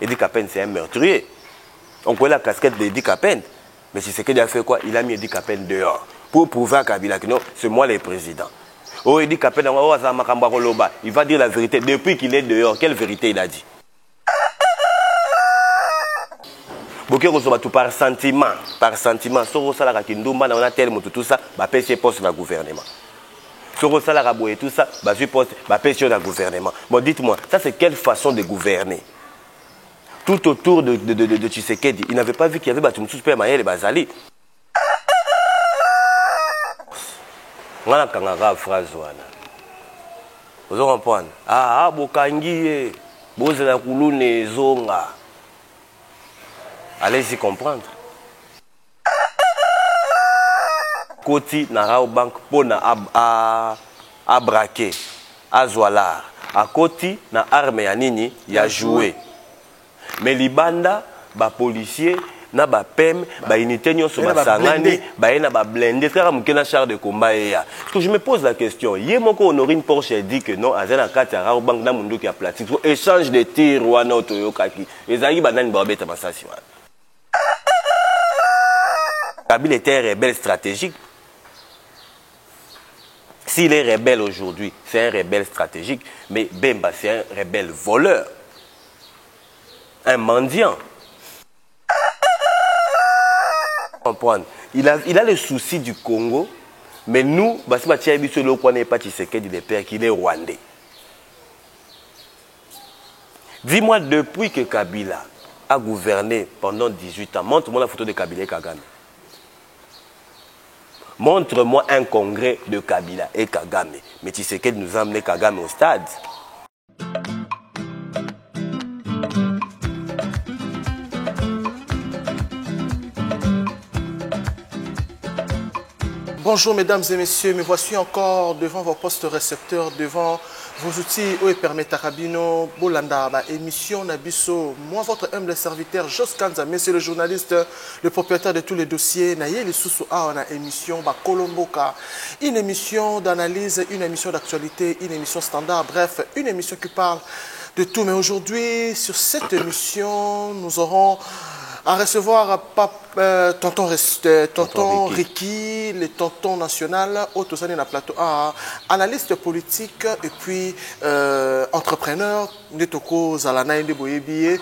Edi Kapende, c'est un meurtrier. On connaît la casquette d'Edi Kapende. Mais si c'est qu'il a fait quoi? Il a mis Edi Kapende dehors. Pour prouver à Kabila que non, c'est moi le président. Oh, Edi Kapende, il va dire la vérité. Depuis qu'il est dehors, quelle vérité il a dit? Par sentiment. Par sentiment. Si on a tel tout ça, on a poste dans le gouvernement. Si on a tout ça, on a poste dans le gouvernement. Bon, dites-moi, ça c'est quelle façon de gouverner? Tout autour de Tshisekedi, il n'avait pas vu qu'il y avait Batumoussou Maël et Bazali. On a une phrase. Vous comprenez? Ah, Bokangi, Bozela Kouloune, Zonga. Allez-y comprendre. Koti na bank pona a braquer, a zoalar. A Koti na arme ya nini ya jouer. Mais libanda ba policier na ba pem ba unité nyonso ba sangani ba ena ba blindé kaka mukena char de combat ya. Parce que je me pose la question, yé moko Honorine Porsche dit que non azana kati ya bank na mundu ki a plastique. Échange de tir wana otoyokaki. Ezali banani ba beta masasi wana. Kabila était un rebelle stratégique. S'il est rebelle aujourd'hui, c'est un rebelle stratégique. Mais Bemba, c'est un rebelle voleur. Un mendiant. Il a le souci du Congo. Mais nous, qu'il est rwandais. Dis-moi, depuis que Kabila a gouverné pendant 18 ans, montre-moi la photo de Kabila et Kagame. Montre-moi un congrès de Kabila et Kagame. Mais tu sais qu'elle nous a amené Kagame au stade. Bonjour mesdames et messieurs, me voici encore devant vos postes récepteurs, devant vos outils où permettent à Rabino, Bolanda, émission Nabiso. Moi, votre humble serviteur, Jos Kanza, monsieur le journaliste, le propriétaire de tous les dossiers, Nayeli Soussou A, émission Kolomboka, une émission d'analyse, une émission d'actualité, une émission standard, bref, une émission qui parle de tout. Mais aujourd'hui, sur cette émission, nous aurons à recevoir tonton Ricky, le tonton national, autosane na plateau A, analyste politique et puis entrepreneur, Netoko Zalana Inde Boyebiye.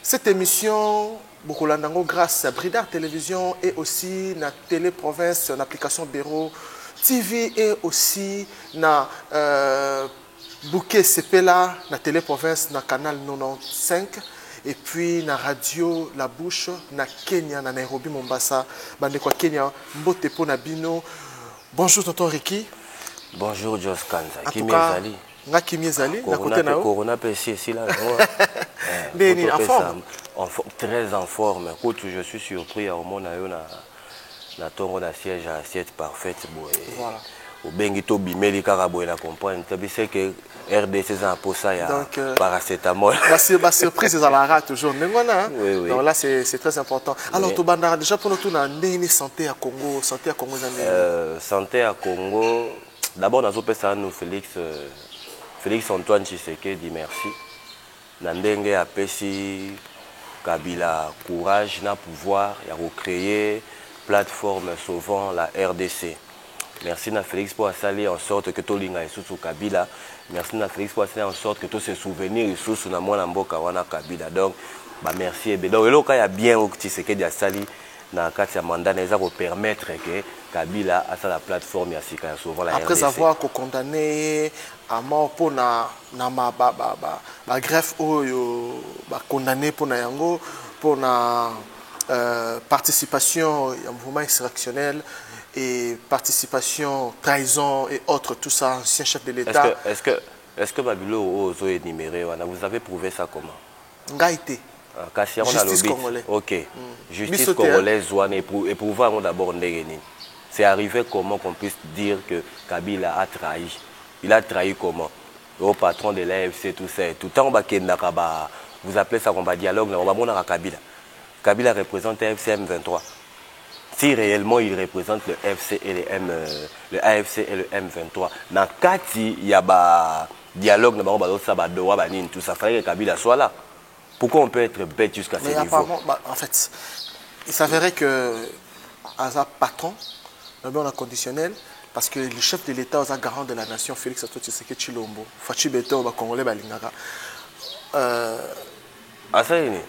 Cette émission, Bokolandango, grâce à Bridar Télévision et aussi na Télé Province, en application Bureau TV et aussi na Bouquet Sepela, na Télé Province, na Canal 95. Et puis na radio La Bouche na Kenya na Nairobi Mombasa bande kwa Kenya mbote po na bino. Bonjour tonton Ricky. Bonjour Jos Kanza. Qui m'ezali? Nga qui m'ezali na côté na Corona PC ici là. Deni en forme. Très en forme. Écoute, je suis surpris à mon ayo na tongo na siège à assiette parfaite boy. Voilà. Au bengito bimeli karaboy la comprendre. Tu sais que RDC c'est un peu ça, il y a paracétamol. La surprise est à la rate toujours. Oui, oui. Donc là, c'est très important. Alors, oui. Toubanda, déjà pour nous, on a une santé à Congo. Santé à Congo, santé à Congo. D'abord, nous avons Félix Antoine Tshisekedi, merci. Nandenge a Pessi Kabila courage, na pouvoir, il a recréé plateforme sauvant la RDC. Merci à Félix pour s'allier en sorte que tout l'ingé sous Kabila. Merci à Félix pour s'allier en sorte que tous ces souvenirs sous na mwana mboka wana Kabila. Donc, bah merci. Donc, le cas y a bien au Tshisekedi a sali na kati ya mandat na pour permettre que Kabila a la plateforme ya sika souvent la RDC. Après avoir condamné à mort pour na greffe oyo condamné pour na yango pour na participation au mouvement insurrectionnel et participation, trahison et autres, tout ça, ancien chef de l'État. Est-ce que Babilo est énuméré? Vous avez prouvé ça comment? Ngaïté. Justice congolaise. Ok. Justice congolaise, éprouvant d'abord Ndegeni. C'est arrivé comment qu'on puisse dire que Kabila a trahi? Il a trahi comment? Au patron de l'AFC, tout ça. Tout le temps, vous appelez ça comme dialogue, on va Kabila. Kabila représente l'AFC M23. Si réellement il représente le AFC et le AFC et le M23, dans Kati, il y a un dialogue, tout ça, fallait que Kabila soit là. Pourquoi on peut être bête jusqu'à ce niveau? Apparemment, en fait, il s'avérait que Aza patron, on a conditionnel, parce que le chef de l'État, Aza garant de la nation, Félix Antoine Tshisekedi Tshilombo, Fachi Beto, Congolais Balingara. Ça y est.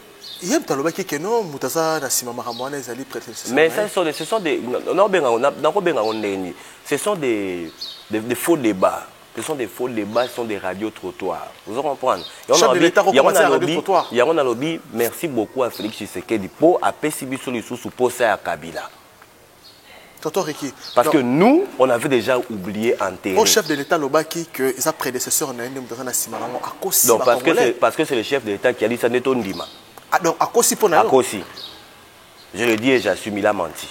Mais ce sont des faux débats. Ce sont des faux débats, ce sont des radios-trottoirs. Vous comprenez? Il y a un lobby. Merci beaucoup à Félix Tshisekedi pour apaiser sous poste à Kabila. Parce que nous, on avait déjà oublié en terre. Au chef de l'État, Lobaki, que sa prédécesseur n'a parce que c'est le chef de l'État qui a dit ça n'est pas Ndima. Donc, à Kosi pour à Kosi. Je le dis et j'assume, il a menti.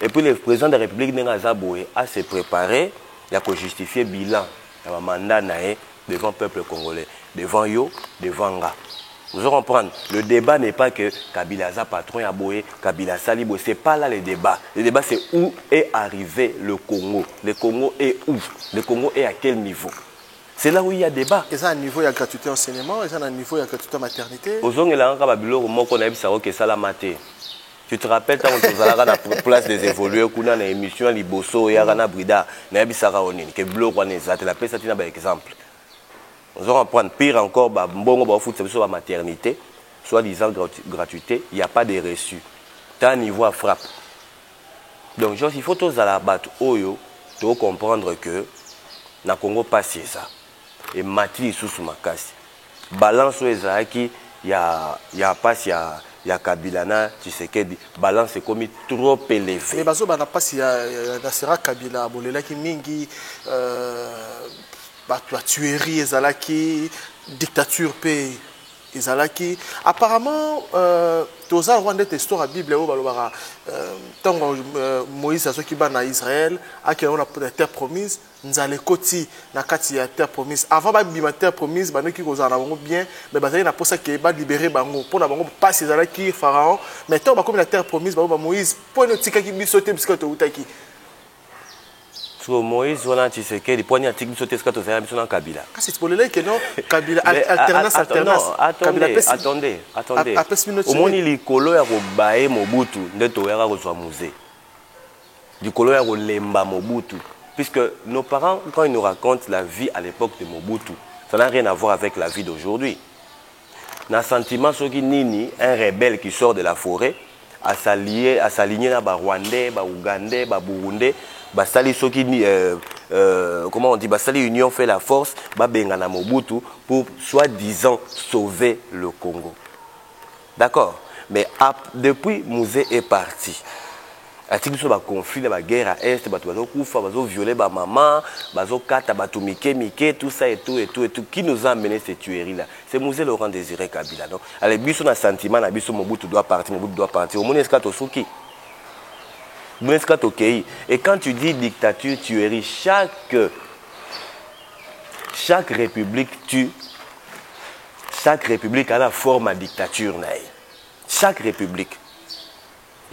Et puis le président de la République a se préparé, il a justifié le bilan de mandat devant le peuple congolais, devant Yo, devant Nga. Vous comprenez? Le débat n'est pas que Kabila Za patron à Boé, Kabila Salibo. Ce n'est pas là le débat. Le débat c'est où est arrivé le Congo. Le Congo est où? Le Congo est à quel niveau? C'est là où il y a débat. Et ça, un niveau, il y a gratuité enseignement, et ça, un niveau, il y a gratuité maternité. Tu te rappelles quand on a la place des évolués, qu'on a une émission, Liboso, et Arana Brida, Nabisara Onin, que Blo, on est la paix, c'est un exemple. Nous allons prendre pire encore, bon, foot, c'est sur la maternité, soit disant gratuité, il n'y a pas de reçu. Tu as un niveau à frappe. Donc, il faut tous à la battre, Oyo, tu comprendre que, na Congo pas c'est ça. Et Mati sous ma casse. Balance aux Zaki, il y a pas il y a Kabila, tu sais que balance est comme trop élevé. Mais bazo bana pas il y a sera Kabila bolela ki mingi la tuerie ezalaki dictature pays ezalaki apparemment toza rwanda histoire bible o balobara tango Moïse azoki bana Israël aki on a terre promise nzale koti na kati ya terre promise avant ba bima terre promise banoki kozana bango bien mais bazali na posa ke ba libérer bango pona bango passe ezalaki pharaon mais tant ba comme la terre promise ba Moïse pona tikaki bisote biskoto utaki sur Moïse on a Tshisekedi pona tikaki bisote biskoto za biso na Kabila kasi tbolele ke non Kabila alternance attendez au moni likolo ya ko bae Mobutu ndeto ya ko zwa musée likolo ya ko lemba Mobutu. Puisque nos parents, quand ils nous racontent la vie à l'époque de Mobutu, ça n'a rien à voir avec la vie d'aujourd'hui. Dans le sentiment, nini, un rebelle qui sort de la forêt, à s'aligner à ba Rwandais, ba Ougandais, ba Burundais, ba sali comment on dit, ba sali union fait la force, ba bengana Mobutu pour soi-disant sauver le Congo. D'accord? Mais depuis Mouzé est parti. Il y a un conflit, la guerre à Est, ils violer ma maman, tout ça et tout. Qui nous a amené ces tueries-là? C'est Mouzé Laurent Désiré Kabila. Alors, il y a un sentiment, Mobutu doit partir. Au moins, et quand tu dis dictature, tuerie, chaque république tue. Chaque république a la forme à dictature. Chaque république.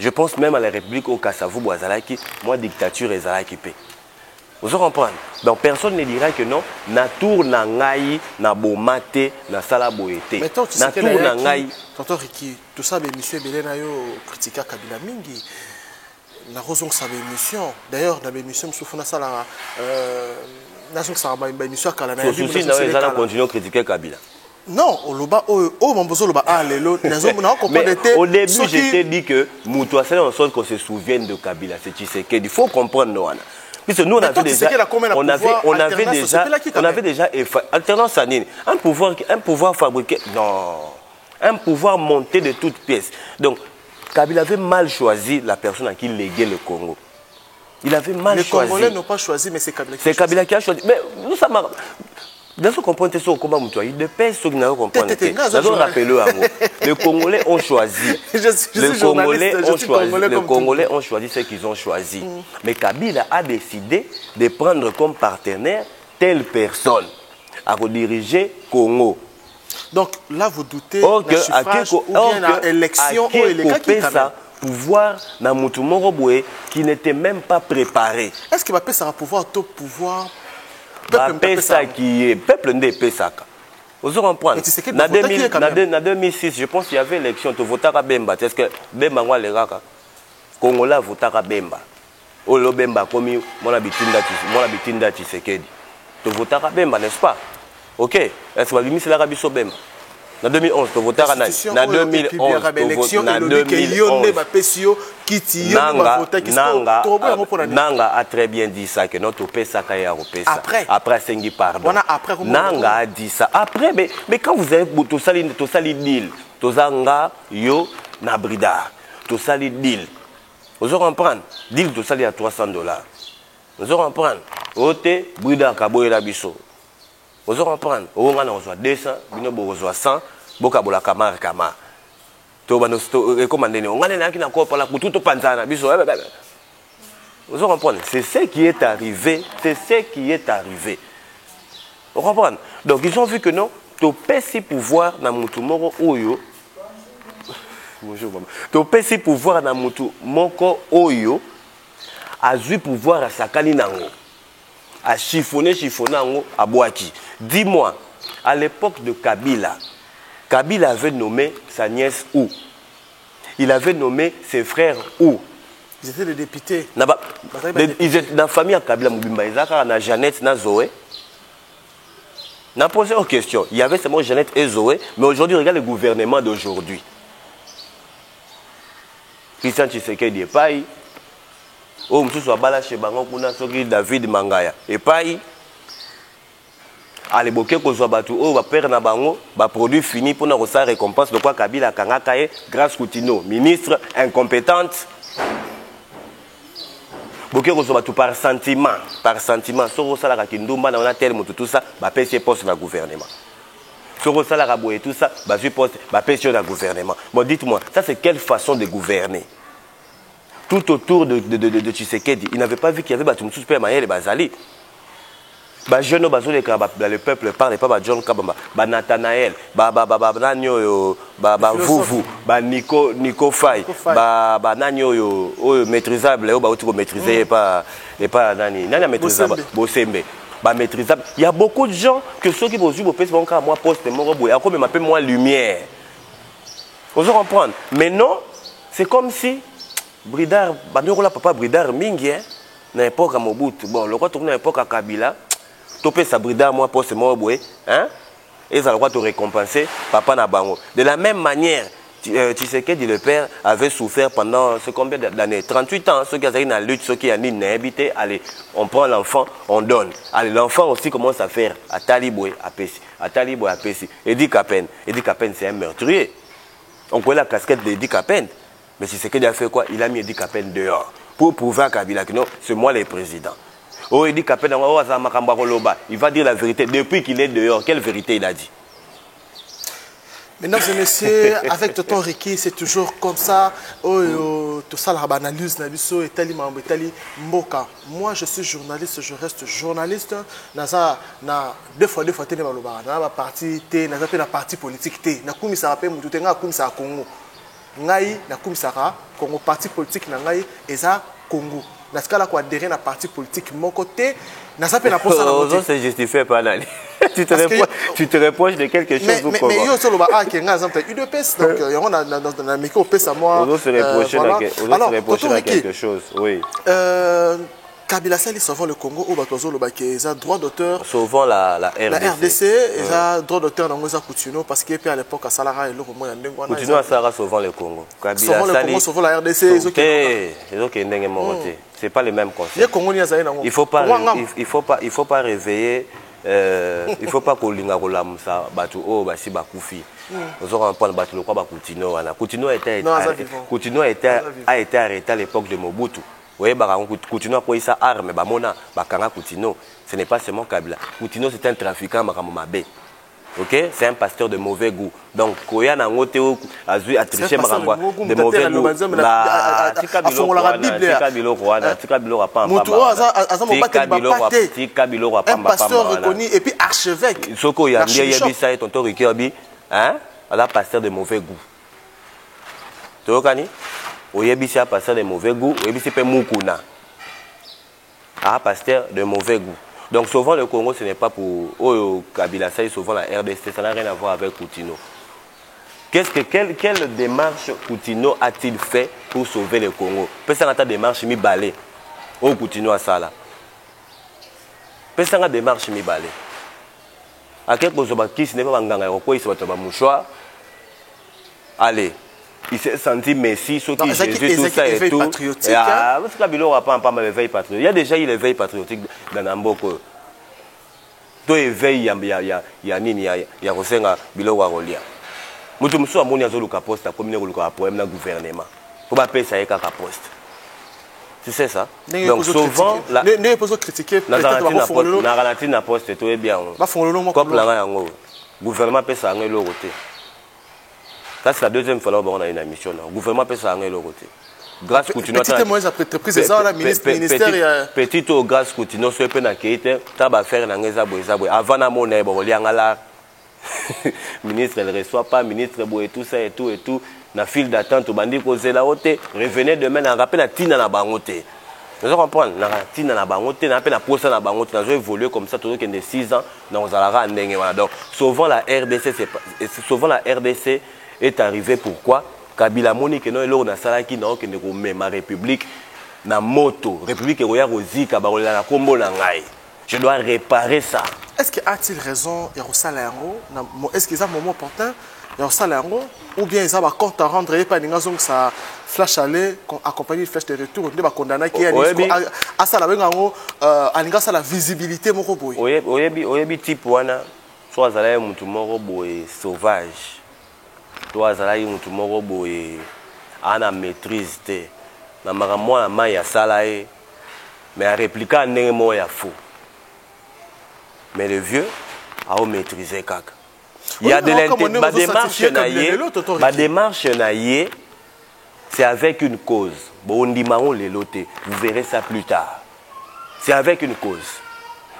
Je pense même à la République au Kassavou, Boazalaki, moi dictature et Zalaki. Vous comprenez? Donc personne ne dira que non, na tour na ngai, na bomate, na salaboete. Na tour na ngai. Tonton Riki, tout ça, monsieur Belena yo critique Kabila mingi. Na raison que ça émission. D'ailleurs, dans l'émission, nous faisons ça là. Nation que ça va émission à la. Souci, nous allons continuer à critiquer Kabila. Non, au début, je t'ai dit que Moutoua, c'est en sorte qu'on se souvienne de Kabila. C'est Tshisekedi. Il faut comprendre, nous. Puisque nous, on avait déjà alternance à Nini. Un pouvoir fabriqué. Non. Un pouvoir monté de toutes pièces. Donc, Kabila avait mal choisi la personne à qui léguait le Congo. Il avait mal choisi. Les Congolais n'ont pas choisi, mais c'est Kabila qui a choisi. C'est Kabila qui a choisi. Mais nous, ça m'a. Dans ce qu'on comprend, c'est au combat Moutoua. Il dépêche ceux qui n'ont pas compris. Les Congolais ont choisi. Les Congolais ont choisi ce qu'ils ont choisi. Mais Kabila a décidé de prendre comme partenaire telle personne à rediriger Congo. Donc là, vous doutez de la suffrage ou bien la élection ou l'élection pouvoir dans Moutoumoroboué qui n'était même pas préparé. Est-ce qu'il va passer un pouvoir, tout pouvoir? Peuple qui est peuple ne Pesaka. Vous comprenez? Na 2006, je pense qu'il y avait élection. Tu votais à Bemba. Est-ce que Bemba, moi, les gars, Congolais votent à Bemba. Oh, le Bemba, comme moi, la Tshisekedi. Tu votes à Bemba, n'est-ce pas? Ok. Est-ce que c'est l'Arabie sur Bemba? En 2011, tu votais à Nanga. En 2011, Nanga a très bien dit ça, que notre PSA après Sengi pardon. Nanga a dit ça. Après, mais quand vous avez tout ça, deal, tout ça, yo, nabrida, tout ça, deal. Vous comprenez? Deal, tout ça, à $300. Vous comprenez? Ote, brida, kabo et la biso. Vous comprenez? On reçoit 200, on reçoit 100, on a kamar. Vous comprenez? C'est ce qui est arrivé. C'est ce qui est arrivé. Vous comprenez? Donc ils ont vu que non, tu peux si pouvoir dans mutu moko oyo. Bonjour maman. Tu peux si pouvoir dans mutu moko oyo. A eu pouvoir à sakali nango. À chiffonner nango à boaki. Dis-moi, à l'époque de Kabila, Kabila avait nommé sa nièce où? Il avait nommé ses frères où? Ils étaient des députés. Ils étaient dans la famille à Kabila Moubimba. Ils étaient Jeannette et Zoé. On a posé une question. Il y avait seulement Jeannette et Zoé. Mais aujourd'hui, regarde le gouvernement d'aujourd'hui. Christian Tshisekedi est pas. Oh, M. Swabala Chebango Kuna Soki David Mangaya. Et pas. Allez, boké ko zobatu oh va perdre na bango, ba produit fini pour na recevoir récompense de quoi Kabila Kangakaye grâce Coutinho, ministre incompétente. Boké ko zobatu par sentiment, so ça la kindumba na on a tel moto tout ça, ba pèse poste dans le gouvernement. So ça la raboye tout ça, ba su poste, ba pèse dans le gouvernement. Bon dites-moi, ça c'est quelle façon de gouverner? Tout autour de Tshisekedi, il n'avait pas vu qu'il y avait Batumsu Super Mayele Bazali. Bah jeune le peuple parle pas John Kabamba, Nathanaël, Nanyo Vuvu, Nico Fay, Nanyo maîtrisable, maîtrisé pas Nani maîtrisable, Bosembe. Maîtrisable. Il y a beaucoup de gens que ceux qui vont jouer au PS vont moi poste moi comme m'appelle moi lumière. Vous comprenez? Mais non, c'est comme si Bridar, papa Bridar Mingi, na époque à Mobutu. Bon, le roi tourne à l'époque à Kabila. Topé Sabrida, moi, poste moi, hein? Et ça va te récompenser, papa Nabango. De la même manière, Tshisekedi le père avait souffert pendant ce combien d'années? 38 ans. Ceux qui ont dans la lutte, ceux qui ont habité, allez, on prend l'enfant, on donne. Allez, l'enfant aussi commence à faire à Taliboué, à Pessi. À Taliboué, à Pessi. Edi Kapen, c'est un meurtrier. On connaît la casquette d'Edi Kapen. Mais Tshisekedi a fait quoi? Il a mis Edi Kapen dehors. Pour prouver à Kabila que non, c'est moi le président. Oh, il dit qu'après, il va dire la vérité. Depuis qu'il est dehors, quelle vérité il a dit? Mesdames et messieurs, avec Tonton Ricky, c'est toujours comme ça. Oh, tout ça, la analyse, Mboka. Moi, je suis journaliste, je reste journaliste. Deux fois, na parti na parti politique té. Na kumi ça rappelle mutu tenga kumi ça Congo. Ngai na kumi ça Congo parti politique na ngai eza Congo. Dans ce cas-là, quoi, adhérer à la partie politique, mon côté, n'a pas la poste à la c'est justifié par l'année. Tu te reproches de quelque chose ou comment? Mais il y a aussi le UDPS, donc il y a dans la micro à moi. On se reprocher à quelque chose, oui. Kabila Sali sauvant le Congo, ou Batozo le Baké, ils ont droit d'auteur. Sauvant la RDC. La RDC, ils ont droit d'auteur dans Moza Coutinho, parce qu'à l'époque, à Salara et l'autre, moi, il y a Coutinho à Salara sauvant le Congo. Sauvant le Congo, sauvant la RDC, ils ont c'est pas les mêmes concepts. Il faut pas réveiller. Il faut pas qu'on linga ça batu oh basi bakufi. Nous aurons pas battu le quoi Coutinho. Coutinho a été arrêté à l'époque de Mobutu. Oui, Coutinho a pris sa arme, Bamona, Bakanga Coutinho. Ce n'est pas seulement Kabila. Coutinho, c'est un trafiquant, Makamomabé. Ok? C'est un pasteur de mauvais goût. Donc, Koya n'a pas triché de mauvais goût. Un pasteur reconnu et puis archevêque. Soko ya Yebisa et Tonton Rikiabi, hein? Un pasteur de mauvais goût. Tu vois, Oyebisi a pasteur de mauvais goût, Oyebisi pe Mukuna. Ah, pasteur de mauvais goût. Donc souvent le Congo, ce n'est pas pour Kabila, ça souvent la RDC, ça n'a rien à voir avec Coutinho. Quelle démarche Coutinho a-t-il fait pour sauver le Congo? Peut-être que démarche mi balé au Coutinho à ça là. Peut-être que démarche mi balé. À quel point qui ce n'est pas un quoi il se bat mouchoir. Allez, il s'est senti Messi, ce qui Jésus, tout ça et tout. Ah, parce que Kabila n'aura pas mal éveil patriotique. Il y a déjà eu l'éveil patriotique dans Namboko. Tout éveil, il y a nini, il y a Rosenga Bilo Warolia. Mutu musu amoni azoluka poste comme ne koluka problème na gouvernement. Faut pas payer ça ka poste. Tu sais ça? Donc souvent la ne peut critiquer peut-être na garantie na poste tout est bien. Ba fongolo mo comme la yango. Gouvernement paye ça ngelo côté. Ça c'est la deuxième fois là on a une émission là. Gouvernement paye ça ngelo côté. Grâce Coutinho petite moins entreprise ça la ministère petit au grâce Coutinho so pe na keite ta ba faire na ngeza boy avant na mona bo lianga la ministre ne reçoit pas, ministre et tout ça et tout et tout. Na file d'attente, au bandit posé la haute. Revenez demain, on rappelle la tina na bangote. Vous comprenez? La tina na bangote, on appelle la poste na bangote. On a évolué comme ça, tout le monde de 6 ans. Donc, on a donc, souvent la RDC est arrivée pourquoi? Kabila Moni, que nous, on a salaki, non, que nous, ma république, na moto, république, et Zika, la combo nangai. Je dois réparer ça. Est-ce qu'il a-t-il raison, est-ce qu'il y a un moment opportun, ou bien il y a un compte à rendre, et pas ça flash aller, accompagné de flèche de retour, on va condamner qui a ça la visibilité, mon robot. Oui, type wana, soit ça là, mon robot est sauvage, soit ça là, mon robot est en maîtrise, na maman la main ya ça là, mais à répliquer en némo ya faux. Mais le vieux a maîtrisé caca. Il y a de l'intérêt. Ma démarche naïe, c'est avec une cause. Bon, on dit les lotés. Vous verrez ça plus tard. C'est avec une cause.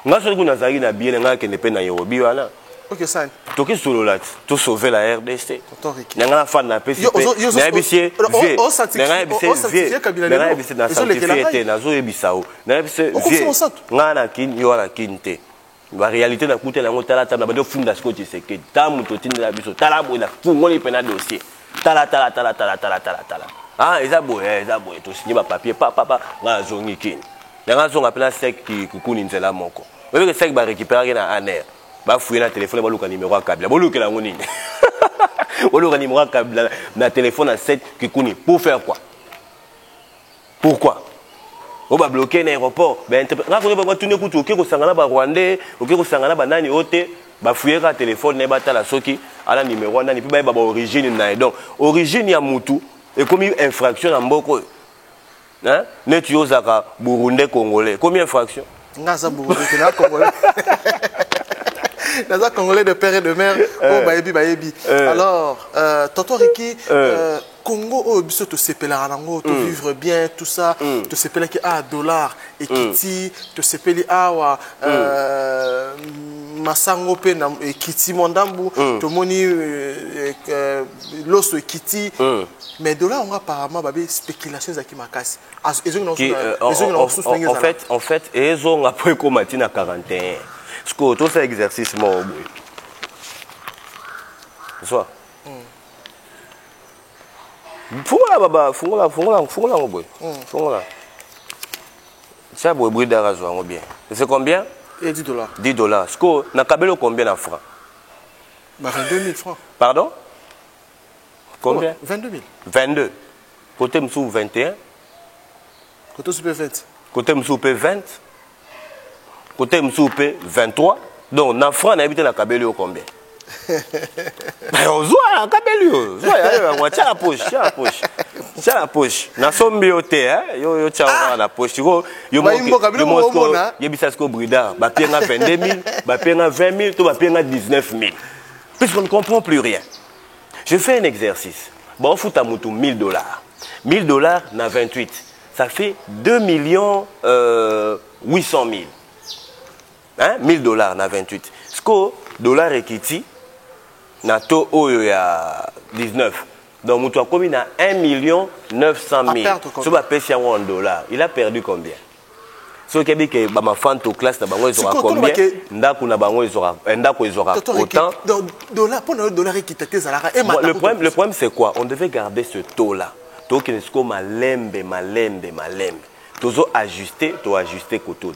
Moi, je suis allé à bien que ne pas Nairobi voilà. Ok ça. Toki solo là, tout sauver la RDC. Nanga fan na PCP. Na BC. Na BC na certifié na zo ebisao. Na BC. Nga na kin yo na kinte. La réalité na coûté la ngotala tana ba do funda skoti seke. Tamu to tinda biso. Tala bo na fungoli pena dossier. Tala. Ah, eza boye to signer ba papier papa nga zongi kin. Nga zonga pena sek ki kukuni nzela moko. Wewe que sek ba récupérer na aner. Ba fouiller na téléphone ba luka numéro Kabila. Bo luka la ngoni. Bo luka numéro Kabila na téléphone à 7 kikuni pour faire quoi? Pourquoi? On va bloquer l'aéroport. Ben, on va tourner pour tout. On va ba Rwandais, on va ba nani ote, ba fouiller le téléphone, ne ba la soki, à la numéro nani, puis ba origine na. Donc, origine ya mutu et commis infraction en boko. Hein? Ne tu osaka Burundais congolais. Combien infraction? Ngaza Burundais congolais. Naza congolais de père et de mère. Oh baebi. Alors, tonton Ricky, Congo au biso to sepela rango to vivre bien tout ça, to sepela ki a dollar et kiti, to sepeli awa masango pe na kiti mondambu, to moni loso kiti. Mais dollar on apparemment babe spéculation za ki makasi. En fait, ezo nga po komati na 41. Ce que tout cet exercice moi soit fungola baba fungola boy fungola ça boy bruit d'arazo ngo bien c'est combien? Et 10 $. 10 $. Ce que na kabelo combien en francs? 22 000 francs. Pardon? Combien? 22 000. 22. Côté msou 21. Côté super 20. Côté msou 20. Côté Msoupe 23. Donc, dans France, on habite la Kabelio combien? On joue à la Kabelio. Tiens la poche. Tiens la poche. Dans son bioté, yo tiens la poche. Yo bisasko brida. Ba pienga 22 000, ba pienga 20 000, tout ba pienga 19 000. Puisqu'on ne comprend plus rien. Je fais un exercice. Bon, on fout à moutou 1 000 $. 1 000 $ na 28. Ça fait 2 800 000. Hein? 1 000 $ na 28. Ce que dollar et kiti, na to oyo ya 19. Donc, moutou a commis na 1 900 000. Ce va payer en dollars. Il a perdu combien? Ce qui est que ma fan to classe na bango ils aura combien ndako na bango ils aura autant dollar pour le dollar qui t'était zalara et le problème c'est quoi? On devait garder ce taux là. Taux qui est comme malembe. Tozo ajuster, to ajuster koto.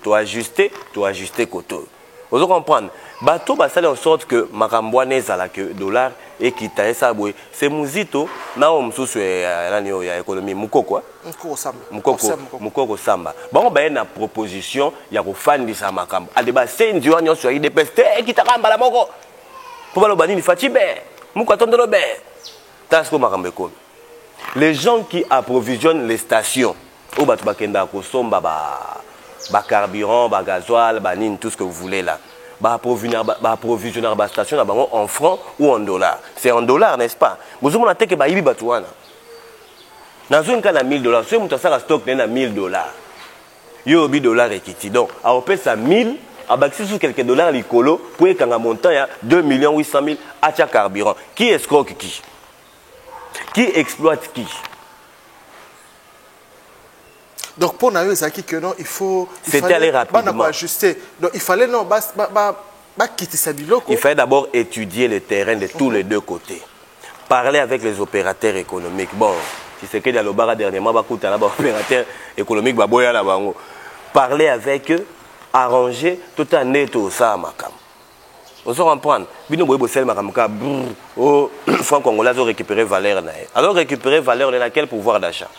Vous comprenez? Bateau ba ça en sorte que makambwane zala que dollar et qui taille ça boy. C'est muzito na omsusu ya nani ya économie mukoko. Mukoko samba. Bon ba na proposition ya ko fandisa makambo. Adeba sendi wanyo sur IDPS qui takamba la moko. Pour ba bani ni fatibe. Muko atondelo be. Tasko makambo ko. Les gens qui approvisionnent les stations au batu bakenda ko somba ba carburant, ba gasoil, ba nine, tout ce que vous voulez là. Approvisionner la station en francs ou en dollars. C'est en dollars, n'est-ce pas? Vous avez dit que vous avez dit que vous avez dit 1000 dollars. Si vous avez stock de 1000 dollars, vous avez 1000 dollars et qui donc, à peu près 1000, à bâtir sur quelques dollars, les colos, pour qu'il y ait un montant, il y a 2 800 000 à chaque carburant. Qui escroque qui? Qui exploite qui? Donc pour nous, que non, c'était aller rapidement. Ajuster. Donc il fallait non, il fallait d'abord étudier le terrain de tous les deux côtés. Parler avec les opérateurs économiques. Bon, si c'est que dans le bar dernièrement, opérateurs économiques, parler avec eux, arranger tout un net au ça makam. On se comprend. Bino boy bossel makamka au franc congolais ont récupéré valeur. Alors récupérer valeur dans quel pouvoir d'achat?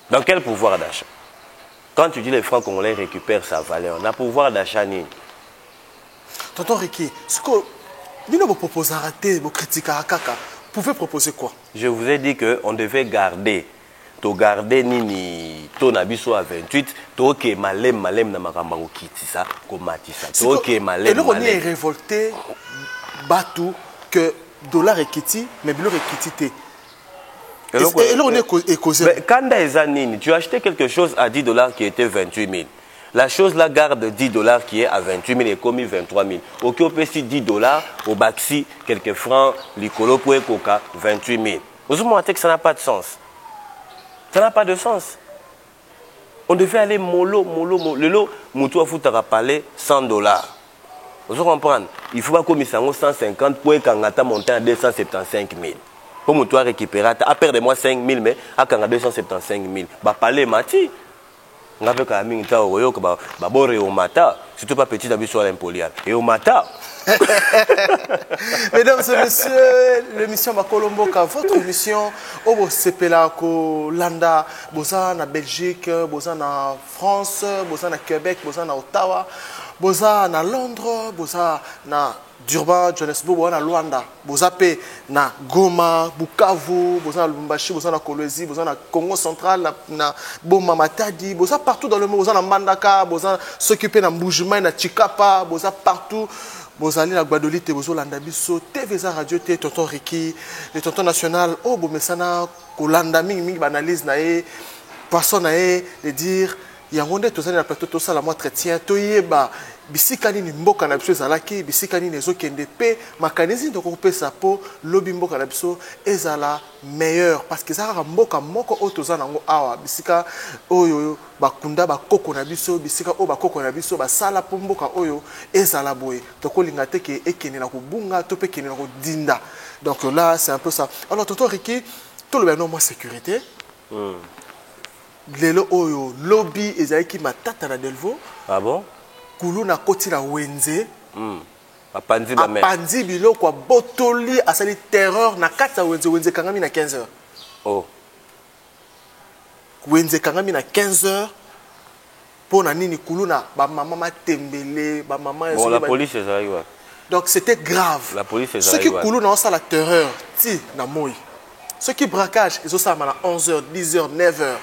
Dans quel pouvoir d'achat? Quand tu dis les francs congolais récupèrent sa valeur, on a pouvoir d'achat ni. Tonton Ricky, ce que vous proposez à rater, vous critiquez à Kaka, vous pouvez proposer quoi? Je vous ai dit qu'on devait garder. To garder nini ton abiso à 28, to ke malem na makambango kitisa, ko matisa. To ke malem. Et là on est révolté, batou que dollar est kiti, mais bilor est kitité. Et là, on est causé. Quand tu as acheté quelque chose à 10 dollars qui était 28 000. La chose là garde 10 dollars qui est à 28 000 et commis 23 000. Au Kiopesi 10 dollars, au Baxi, quelques francs, l'Icolo pour Coca 28 000. Vous avez que ça n'a pas de sens. Ça n'a pas de sens. On devait aller mollo. Le lot, Moutou a foutu à parler 100 dollars. Vous comprenez? Il faut pas comme 150 pour qu'on monter à 275 000. Pour me récupérer, à perdre moi 5 000, mais à 275 000. Bah, parler mati. On a fait quand même un temps où on mata. Surtout pas petit d'habitude sur l'impolial. Et au mata. Mesdames et messieurs, l'émission Bakolomboka, votre émission, au Sepela, Landa, Bozan à Belgique, Bozan à France, Bozan à Québec, Bozan à Ottawa, Bozan à Londres, Bozan à Durban, Johannesburg, Bozan à Luanda, Bozan à Goma, Bukavu, Bozan à Lubumbashi, Bozan à Kolwezi, Bozan à Congo central, na Boma Matadi, Bozan partout dans le monde, Bozan à Mandaka, Bozan s'occuper de Mbujima, na Chikapa, Bozan partout. Bozali la Guadolite, Bozolanda Biso, TVza Radio, Tonton Ricky, le Tonton National, oh, Bomesana, Kolanda, Ming, analyse, nae, personne nae, de dire, Yangonde, tous les plateaux, tout ça, la moi, chrétien, Toyeba, Bisikani, Mboka, Nabso, Zalaki, Bisikani, Nezo, Kendepe, Makanezi, donc on peut sa peau, Lobby Mboka, Nabso, Ezala, meilleur, parce que ça a Mboka, Moko, Otozan, Awa, Bisika, Oyo, Bakunda, Bakoko, Nabiso, Bisika, O, Bakoko, Nabiso, Basala, Pomboka, Oyo, Ezala, Boy, Toko, Lingate, Ekene, Bunga, Tope, Kene, Dinda. Donc là, c'est un peu ça. Alors, Tonton Ricky, tout le bien, moi, sécurité. Lelo Oyo, Lobby, Ezaïki, Matata, na Delvo. Ah bon? Kuluna koti na wenze apandi biloko botoli asali terreur na kati ya wenze kangami na 15h. Oh. Wenze kangami na 15h pour na nini kuluna ba maman matembele ba maman. Bon, la police est arrivée. Donc c'était grave. La police est arrivée. Ceux qui kuluna ont ça la terreur ti na moi. Ceux qui braquage ils ont ça à 11h, 10h, 9h.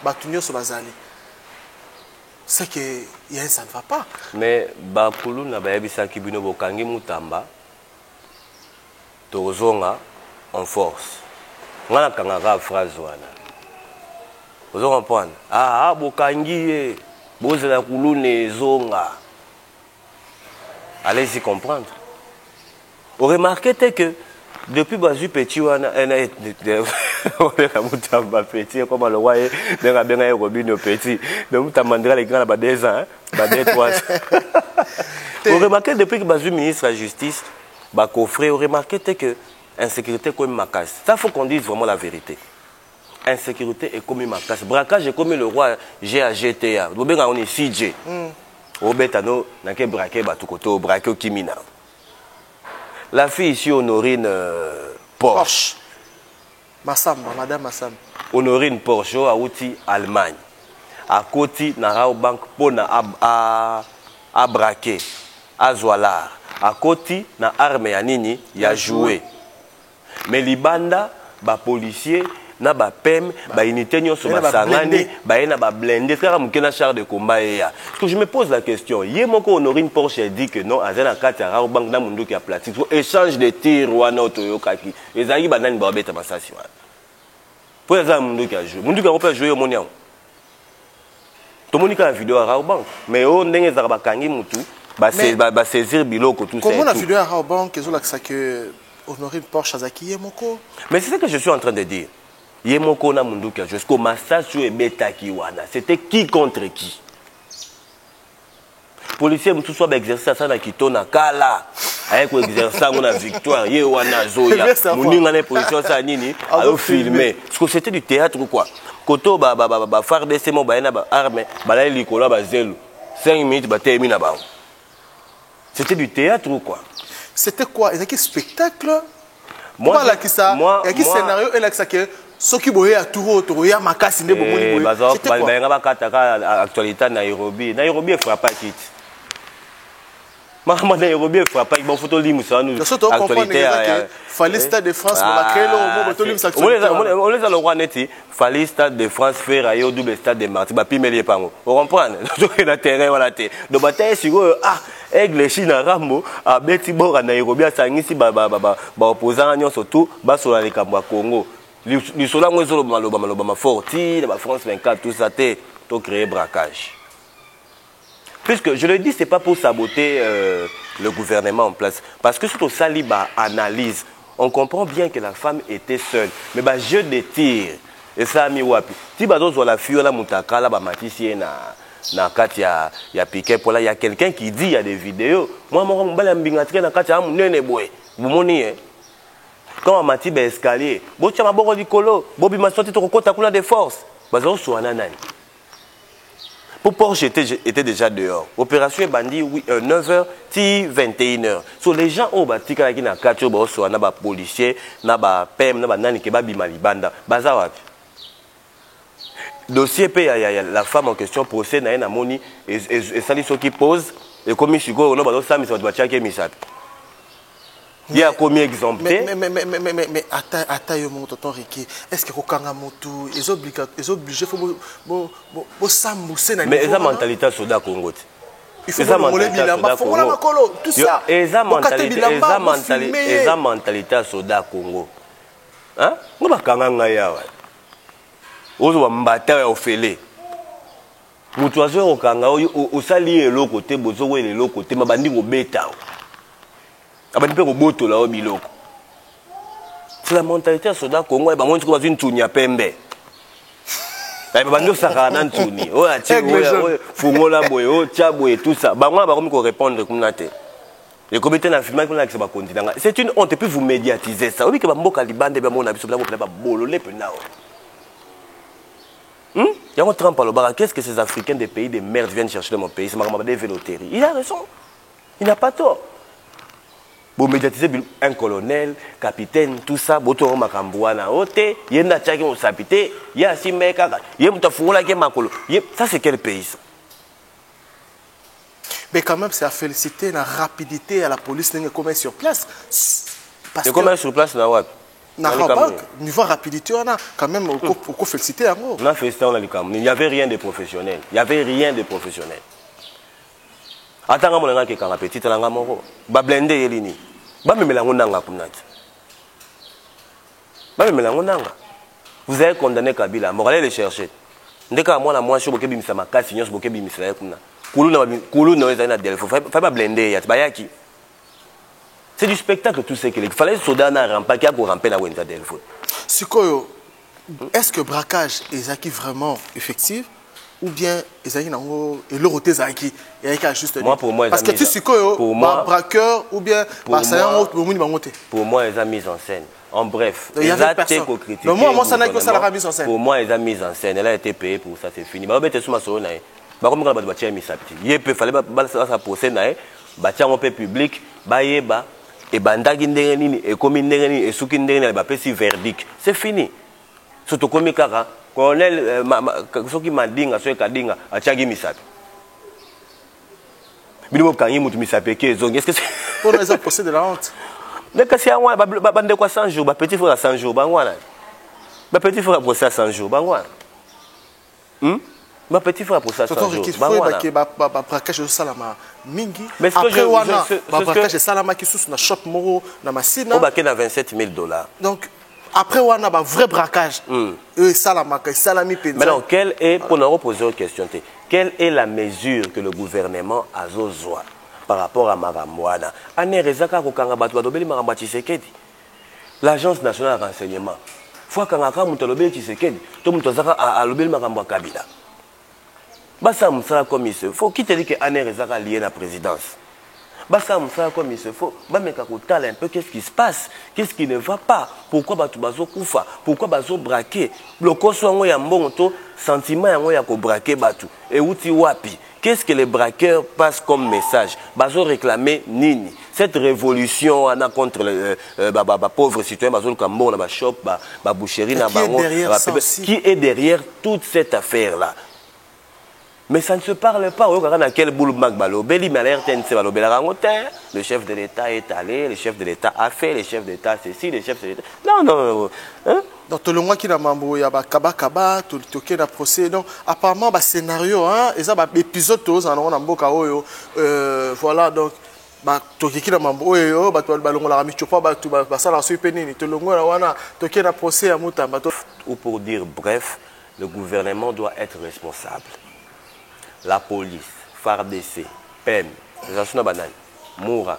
Batunyo so bazali. C'est que ça ne va pas. Mais Bakulu na bayebisa kibino bokangi mutamba tozonga en force. Ngana kangaka phrase wana. Vous comprenez? Ah bokangi bozela kulune zonga. Allez-y comprendre. Vous remarquez que depuis Bazu Petit wana On est à Moutamba petit, comme le roi est, bien bien Robin petit. Mais Moutamba les grands, 2 ans, 3 ans. Vous remarquez, depuis que Bazou ministre de la Justice, Bakofré, vous remarquez que l'insécurité est comme ma casse. Ça, il faut qu'on dise vraiment la vérité. Insécurité est comme ma casse. Braquage est comme le roi GAGTA. Vous voyez, on est CJ. Obetano, n'a qu'à braquer, Batukoto, braquer au Kimina. La fille ici, Honorine Porsche. Massamba, Madame Massamba. Honorine Porsche, à outil Allemagne. À côté, Narao Bank, pour à braquer, à Zoalar. À côté, na arme ya nini, ya joué. Mais les bandes, les policiers, na ba PEM, ba unité nyonso ba sangani, ba ena ba blindé, frère mukena char de combat ya. Parce que je me pose la question, Yemoko Honorine Porsche dit que non, azana kati ya bank na mundu ki a plastique, échange de tir wana otoyokaki. Ezali banani ba beta masasi wana. Pour azana mundu ki a jouer. Mundu ki a pas jouer au moniao. To monika la vidéo à bank, mais on ndenge za ba kangi mutu, ba saisir biloko tout ça. Comment la vidéo à bank kezo la que Honorine Porsche azaki Yemoko? Mais c'est ce que je suis en train de dire. Yemoko na munduka jusqu'au massage et beta kiwana. C'était qui contre qui? Policier mutu soit exercer ça na kitona kala. Avec exercer on a victoire yewana zoya. Muninga na policier ça nini a filmé. Parce que c'était du théâtre ou quoi? Koto ba FARDC mo ba na ba arme ba la likolo ba zelo. 5 minutes ba termine ba. C'était du théâtre ou quoi? C'était quoi? Est-ce que spectacle? Moi là qui ça, il y a qui scénario et là que ça que ce qui boye à tout ya makasi ne bomoni boye. C'était quoi? Ba ngaba kataka actualité Nairobi. Nairobi frappe kit. Maman Nairobi frappe bon photo limu ça nous actualité. Fallait Stade de France pour la créer le photo limu ça. On les a le roi neti. Fallait Stade de France faire ayo double Stade de Martyrs. Ba pimelie pango. Vous comprenez? Donc na terrain voilà té. Do bataille sur Aigle China Rambo a beti bora Nairobi asangisi ba opposant nyonso tout ba sur la Kambwa Congo. Li sola ngwezo maloba forti, la France 24 tout ça té to créer braquage. Puisque je le dis, c'est pas pour saboter le gouvernement en place. Parce que surtout Saliba analyse, on comprend bien que la femme était seule. Mais bah, jeu de tir, et ça a mis wapi. Si bah, dans la fille, la moutaka, la matisse, na kati ya piqué pour là, il y a quelqu'un qui dit, il y a des vidéos. Moi, mon bel ambingatri, na kati ya nene boy. Vous moniez. Quand on m'a dit escalier, bon tiens ma bon licolo, Bobby m'a sorti ton côté à des forces. Bah, on soit nanani. Pour Porsche était déjà dehors. Opération bandit, oui, 9h, 21h. So les gens ont bâti quand ils ont 4 jours, ils ont des policiers, des PEM, des nani qui ont bimali-banda. Bazawapi. Dossier P, la femme en question procède à un amoni et ça dit ce qui pose. Et comme il on a ça, mais ça va être misap. Il y a combien d'exemples? Mais attends, mon tonton Ricky, est-ce que Kokanga Motu est obligé de s'amousser dans le mais la mentalité soda Congo. Il faut que tout ça. Et la mentalité soda Congo. Hein? On va kanga ya. On va mbata au félé. Mutuazo okanga o sali elo côté bozo we elo côté mabandi go beta. Abandi pe go boto la obiloko. C'est la mentalité à soda Congo et ba monti ko bazini tunya pembe. Ba bando sakana ntuni. O ati o fungola boye o tchaboye tout ça. Ba ngwa ba komi ko répondre comme naté. Le comité na filmé ko na ke ba continent. C'est une honte puis vous médiatiser ça. Obi ke ba mboka libande ba mona biso ba bolole pe nao. Il y a un trempe à l'Obara. Qu'est-ce que ces Africains des pays de merde viennent chercher dans mon pays? C'est ma des vélotéries. Il a raison. Il n'a pas tort. Vous médiatisez un colonel, capitaine, tout ça, Boto Makambouana, Ote, Yenda Tchaki au Sapité, Yassime Kaka, Yemtafoula Kemakolo. Ça, c'est quel pays ça? Mais quand même, c'est à féliciter la rapidité à la police n'est comment sur place. Et comment sur place, Nawab? Niveau rapidité, on a quand même beaucoup félicité. On a félicité, on a il n'y avait rien de professionnel. Il n'y avait rien de professionnel. Attends, on a un petit langamo. Ba blende yelini. Ba memelangonanga kumnati. Ba memelangonanga. Vous avez condamné Kabila. Vous allez le chercher. Ndeka moi la moi je bokebi misama kasi nyos bokebi misala kumna. Kulu na weza na delfo. Fa ba blende ya bayaki. C'est du spectacle tout ce qu'il fallait soda na rampa qui a ko ramper na wenza delfo. Sikoyo Est-ce que braquage est vraiment effectif ou bien ezaki nango eloroté zaki yaka juste moi pour moi parce que tu sais quoi pour moi braqueur ou bien basayango bomuni bangote pour moi ils ont mis en scène en bref il y avait personne mais moi ça n'a que ça la mise en scène pour moi ils ont mis en scène elle a été payée pour ça c'est fini ba bete suma so na ba comme quand ba tia misapiti yepé fallait ba ça procès na ba tia mon peu public ba yeba et bandaki ndenge nini et comme ndenge nini et suki ndenge nini ba pesi verdict c'est fini surtout comme kaka colonel soki madinga soki kadinga atiaki misapi bino kangi mutu misapi ke zongi est-ce que c'est pour les procès de la honte mais kasi ya wana bande kwa 100 jours ba petit frère à 100 jours bangwana ba petit frère procès à 100 jours bangwana ba petit frère procès à 100 jours bangwana ba braquage salama mingi après wana ba braquage salama ki sous na shop moro na masina o ba ke na $27,000 donc après on a un vrai braquage maintenant quelle est pour nous poser une question quelle est la mesure que le gouvernement a besoin par rapport à Maramouana l'agence nationale de renseignement faut que faut qui te dit que Anne Rezaka lié à la présidence comme il se faut, un peu qu'est-ce qui se passe, qu'est-ce qui ne va pas, pourquoi batu bazo kufa, pourquoi bazo braquer, le koso ya mbongo sentiment ya ko braquer batu et uti wapi, qu'est-ce que les braqueurs passent comme message, bazo réclamer nini, cette révolution ana contre les pauvres citoyens bazo kambo na ba shop ba boucherie na bango, qui est derrière toute cette affaire là. Mais ça ne se parle pas. Le chef de l'État est allé, le chef de l'État a fait, le chef de l'État ceci, le chef de l'État... Non, non, hein? Donc, tout le monde qui a mambo, il y a kaba, tout le procès. Donc, apparemment, le scénario, et ça, l'épisode, voilà, donc, ou pour dire bref, le gouvernement doit être responsable. La police, FARDC, PEM, Moura,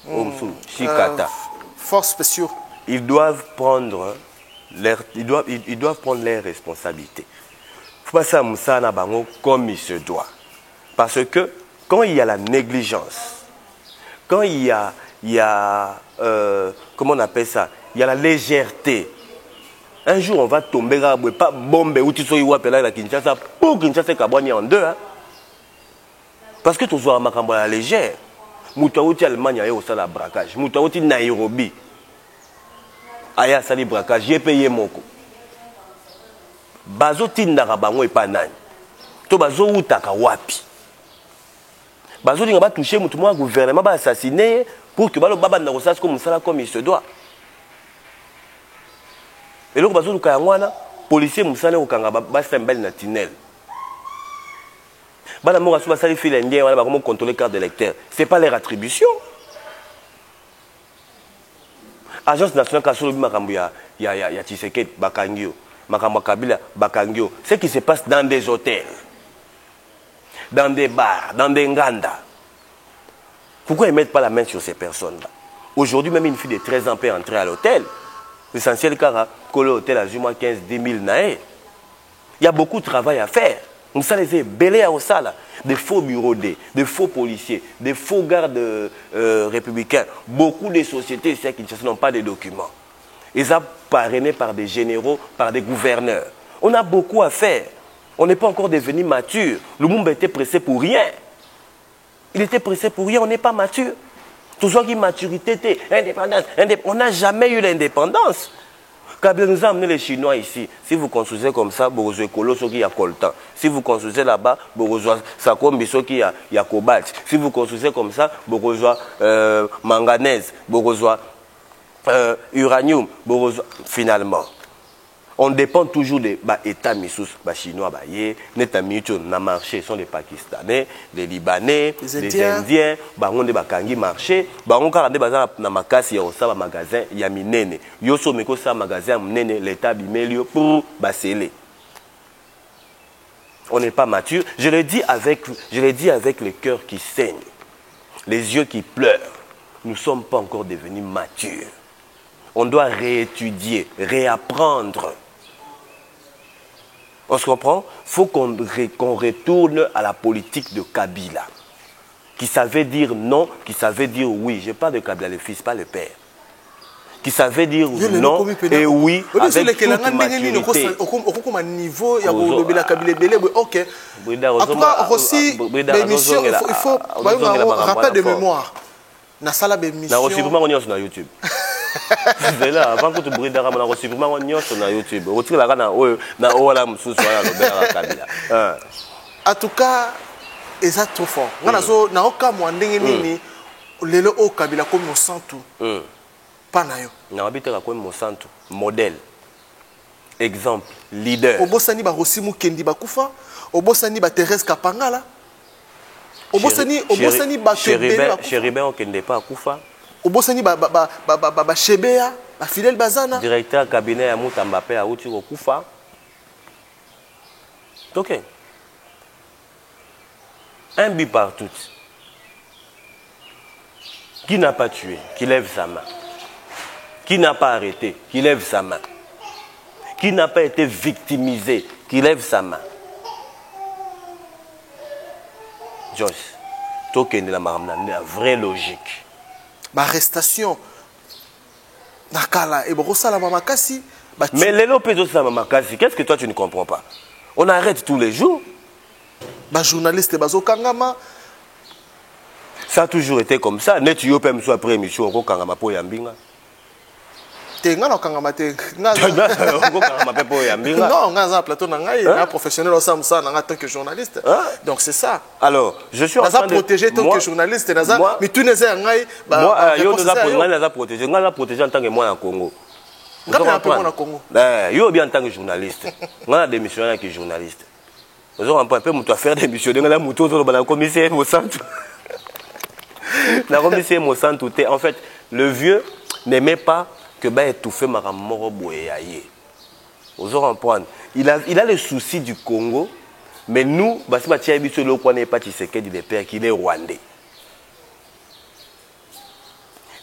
Omsou, Chikata, force spéciaux. Ils doivent prendre leurs responsabilités. Il faut passer à Moussa Nabango comme il se doit. Parce que quand il y a la négligence, quand il y a comment on appelle ça, il y a la légèreté. Un jour, on va tomber, pas bomber, ou tu sois la Kinshasa, pour Kinshasa Kabouani en deux. Hein? Parce que tu sois à la légère. Moutaouti Allemagne, il y a aussi le braquage. Moutaouti Nairobi, il y a le braquage. J'ai payé mon coup. Bazo Tindara Bango et Panani. To Bazo Outaka Wapi. Bazo Dinga va toucher mon gouvernement, va assassiner pour que Balo Baba Narosas comme il se doit. Et là, les policiers sont en tunnel. Comment contrôler les cartes d'électeurs. Ce n'est pas leur attribution. Agence nationale il y a Tshisekedi, Bakangio, Makambo Kabila, Bakangio. Ce qui se passe dans des hôtels, dans des bars, dans des nganda. Pourquoi ils ne mettent pas la main sur ces personnes-là? Aujourd'hui, même une fille de 13 ans peut entrer à l'hôtel. L'essentiel, car l'hôtel a 15 10 000 naïs. Il y a beaucoup de travail à faire. Nous sommes les belés à Osala, des faux bureaux, des faux policiers, des faux gardes républicains. Beaucoup de sociétés ici qui n'ont pas de documents. Ils sont parrainés par des généraux, par des gouverneurs. On a beaucoup à faire. On n'est pas encore devenu mature. Le monde était pressé pour rien. Il était pressé pour rien, on n'est pas mature. Tout ça qui est maturité, indépendance. On n'a jamais eu l'indépendance. Kabila nous a amené les Chinois ici. Si vous construisez comme ça, vous avez colo qui a coltan. Si vous construisez là-bas, vous avez sakombiso qui a cobalt. Si vous construisez comme ça, vous avez manganèse, vous avez uranium, vous avez finalement. On dépend toujours des États misous, Chinois, na marché sont les Pakistanais, les Libanais, les Indiens, on des bakangi marché, on karande bazana na makasi ya osaba magasin ya minene. Yoso meko sa magasin minene l'état bimelio pour basele. On n'est pas mature. Je le dis avec le cœur qui saigne, les yeux qui pleurent. Nous ne sommes pas encore devenus matures. On doit réétudier, réapprendre. On se comprend? Il faut qu'on retourne à la politique de Kabila. Qui savait dire non, qui savait dire oui. Je parle de Kabila, le fils, pas le père. Qui savait dire non et oui avec toute maturité. En tout cas, aussi, l'émission, il faut rappel de mémoire. Na sala na recevement on sur YouTube. C'est là avant que tu brides na recevement on sur YouTube. Retirer la na na ola mususu ya lobela Kabila. En tout cas, c'est trop fort. On a zo na oka mwandenge nini lelo o Kabila comme Monsanto. Pas na yo. Na habitera comme Monsanto, modèle. Exemple, leader. Obosani ba Rosimu Kendi bakufa, obosani ba Thérèse Kapangala. Obosani ba Chéribin on kende pas Kufa. Obosani ba Chebea, ba Fidel Bazana. Directeur cabinet ya Mutamba pe a uti ko Kufa. OK. Un but partout. Qui n'a pas tué, qui lève sa main. Qui n'a pas arrêté, qui lève sa main. Qui n'a pas été victimisé, qui lève sa main. Joyce, token de la vraie logique. Ma arrestation, nakala et brosala mamakasi. Mais les lopezos la mamakasi, qu'est-ce que toi tu ne comprends pas? On arrête tous les jours. Bah journaliste bazo kangama. Ça a toujours été comme ça. Net yo pem so après émission ko kangama po yambinga. Tenga no kangama te. Non, ngaza plateau na ngai, na professionnel au samsa na tant que journaliste. Donc c'est ça. Alors, je suis en train de protéger tant que journaliste naza, mais tu n'es ngai ba. Moi yo naza protéger, ngaza protéger en tant que moi en Congo. Ngana pe moi en Congo. Yo bien en tant que journaliste. Ngana démissionner en tant que journaliste. Nous avons un peu muto faire démissionner ngala muto zo ba commissaire Monsanto. La commissaire Monsanto en fait le vieux n'aimait pas que bah étouffé maramoro boyaye. Vous allez comprendre. Il a le souci du Congo, mais nous, parce que Thierry Bissolo connaît pas Tshisekedi le père qu'il est rwandais.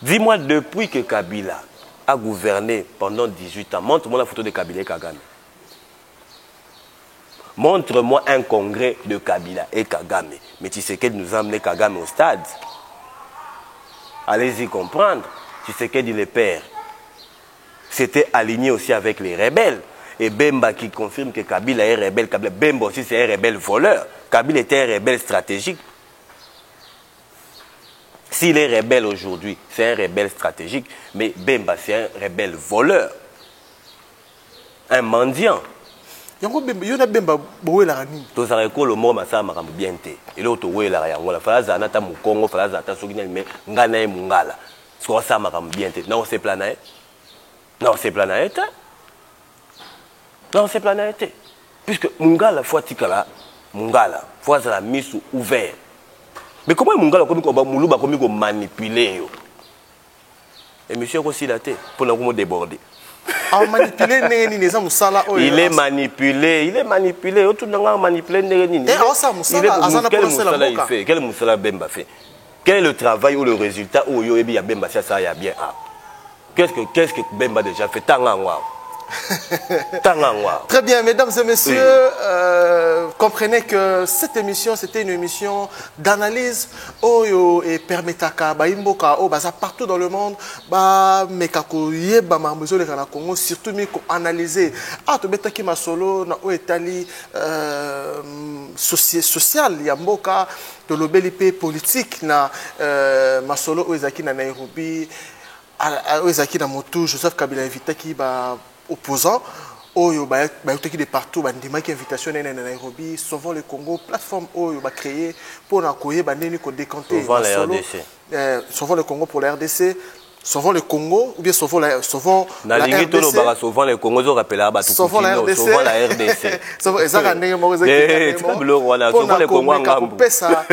Dis-moi depuis que Kabila a gouverné pendant 18 ans, montre-moi la photo de Kabila et Kagame. Montre-moi un congrès de Kabila et Kagame. Mais Tshisekedi nous a amené Kagame au stade. Allez-y comprendre. Tshisekedi le père. C'était aligné aussi avec les rebelles. Et Bemba qui confirme que Kabila est rebelle. Bemba aussi c'est un rebelle voleur. Kabila était un rebelle stratégique. S'il est rebelle aujourd'hui, c'est un rebelle stratégique. Mais Bemba c'est un rebelle voleur. Un mendiant. Bemba tous les écoles le mot massa makambo bien té et l'autre ouais la yango la phase anata mu Congo phase ata sokina mais ngana e mungala so ça makambo bien té non c'est planète non c'est planète non c'est planète puisque mungala fois tikala mungala fois la mise ouvert mais comment mungala comme ko ba muluba comme ko manipuler yo et monsieur aussi la té pour na ko déborder. Il est manipulé, il est manipulé. Quel Moussala Bemba fait? Quel est le travail ou le résultat où il y a Bemba ça y a bien? Qu'est-ce que Bemba déjà fait? Très bien, mesdames et messieurs, comprenez que cette émission, c'était une émission d'analyse et permetaka baimboka partout dans le monde mekako yeba mambezo le kana Congo surtout mi ko analyser to betaki masolo na etali social ya mboka to lobeli politique na masolo ezaki na Nairobi ezaki na motu Joseph Kabila invitaki opposants oyo bayotaki de partout bandimaki invitation na Nairobi sauvons le Congo plateforme oyo ba créer pour na koyeba nini ko décanter sauvons le Congo pour la RDC sauvons le Congo ou bien sauvons la RDC sauvons le Congo zo rappela ba tout sauvons la RDC sauvons ezaka ndenge moko sauvons le Congo ngambu pesa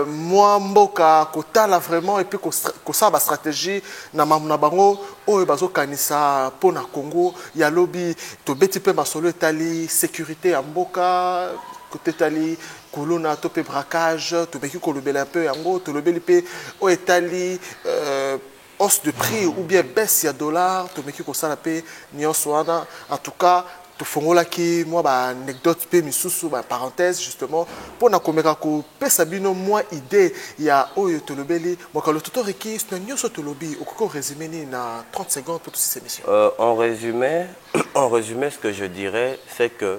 moi mboka kotala vraiment et puis ko ça ba stratégie na bango oyo bazo kanisa pour na Congo ya lobby to beti pe masolo etali sécurité ya mboka côté tali kolona to pe braquage to beki ko lobela un peu yango to lobeli pe o etali hausse de prix ou bien baisse ya dollar to meki ko sala pe nyonso wana en tout cas tofongolaki moi anecdote pe misusu parenthèse justement pour na komeka ko pesa bino moi idée ya oyo tolobeli mokalo totoriki na nyonso tolobi okoko résumé ni na 30 secondes pour toute cette émission. En résumé ce que je dirais c'est que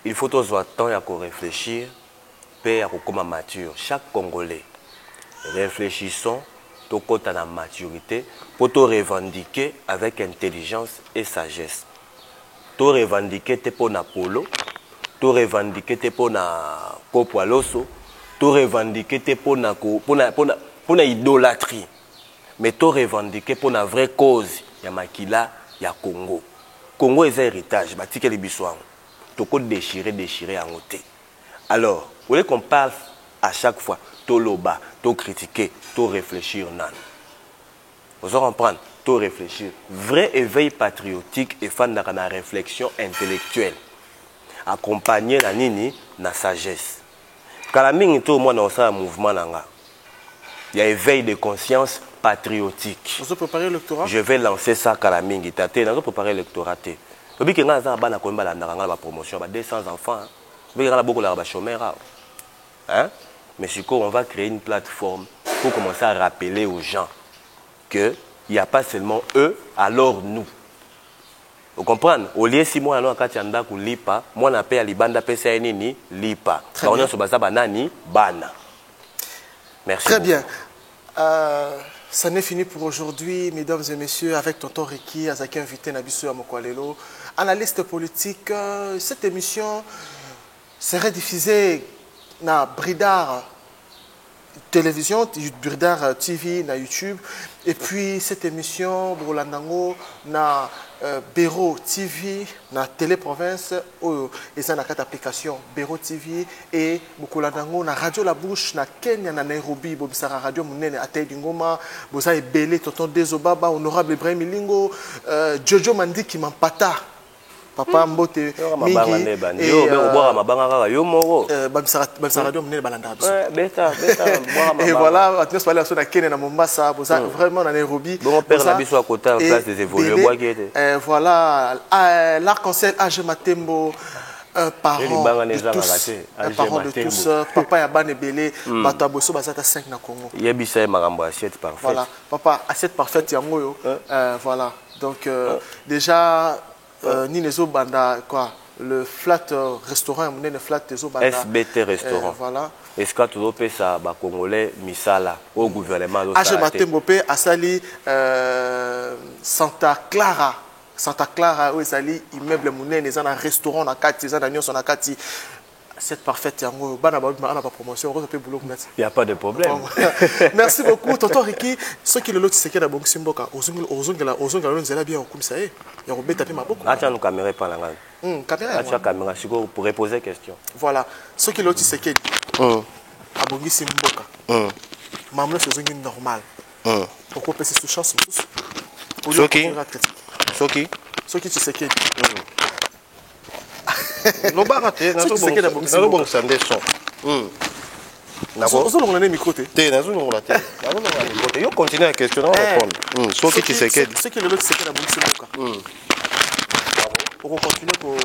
il faut toujours temps ya ko réfléchir pe ya ko koma mature. Chaque Congolais réfléchissons tokota na maturité pour te revendiquer avec intelligence et sagesse. To revendiquer te pour na polo, to revendiquer te pour na kopo aloso, to revendiquer te pour na idolâtrie. Mais to revendiquer pour na vraie cause ya makila ya Congo. Congo est un héritage, batike li biso ango. Toko déchirer en côté. Alors, vous voulez qu'on parle à chaque fois, to loba, to critiquer, to réfléchir nan. Vous allez comprendre? Réfléchir. Vrai éveil patriotique et fan de la réflexion intellectuelle. Accompagner la nini na sagesse. Kalaming tout moi dans ça mouvement nanga. Il y a éveil de conscience patriotique. Vous avez préparé l'électorat? Je vais lancer ça Kalaming tate. Nous préparer l'électorat. Depuis que nous avons bana ko mbala ndanga la promotion ba 200 enfants. Depuis que nous beaucoup la chômeurs. Hein? Mais si on va créer une plateforme pour commencer à rappeler aux gens que il n'y a pas seulement eux, alors nous. Vous comprenez? Au lieu si moi, quand tu as lipa, moi, je paye à libanda pesa nini lipa. On est sur basa banani bana. Merci. Très bien. Ça n'est fini pour aujourd'hui, mesdames et messieurs, avec Tonton Ricky, Azaki invité Nabiso Amokwalelo, analyste politique. Cette émission serait diffusée dans Bridar télévision, Bridar TV, na YouTube. Et puis cette émission, Brolandango, na Béro TV, na Téléprovince, et ça na 4 applications, Béro TV et Brolandango, na Radio La Bouche, na Kenya, na Nairobi, Bobisara Radio, Mounene, Atay Dingoma, Boza et Belé, Tonton Dezobaba, Honorable Ibrahim Milingo, Jojo Mandi qui m'empata. Papa Mbote mingi et voilà tu parler sur la Kenya na Mombasa vraiment na Nairobi bon père na biso à côté en place des évolués voilà l'arc-en-ciel Age Matembo un parent de tous papa ya bane belé bato boso bazata 5 na Congo yebisa makambo assiette parfaite voilà papa assiette parfaite yango yo voilà donc déjà Ninezo Banda, quoi, le flat restaurant, le flat Banda. SBT restaurant. Voilà. Est-ce que tu peux ça, Congolais, Misala, au gouvernement de Age Matembopé, Asali, Santa Clara. Santa Clara, où Asali, immeuble Mounen, ils ont un restaurant, on a 4, ils ont un on a 4. C'est parfait, il n'y a pas de problème. Merci beaucoup, Tonton Ricky. Ceux qui le lot, c'est qu'il y a beaucoup de bien comme ça. Il y a un peu beaucoup. Attends, caméra pas la caméra, pour reposer question. Voilà. Ceux qui le lot, c'est qu'il y a un peu de maman, c'est normal. Pourquoi passer sous chance? Ceux qui tu sais qu'il no baraté na zo bon sande son nazo longa na micro te nazo longa te nazo longa na micro yo continuer la question on répond so qui c'est que ce qui le lot c'est que la bonne simoka on continue pour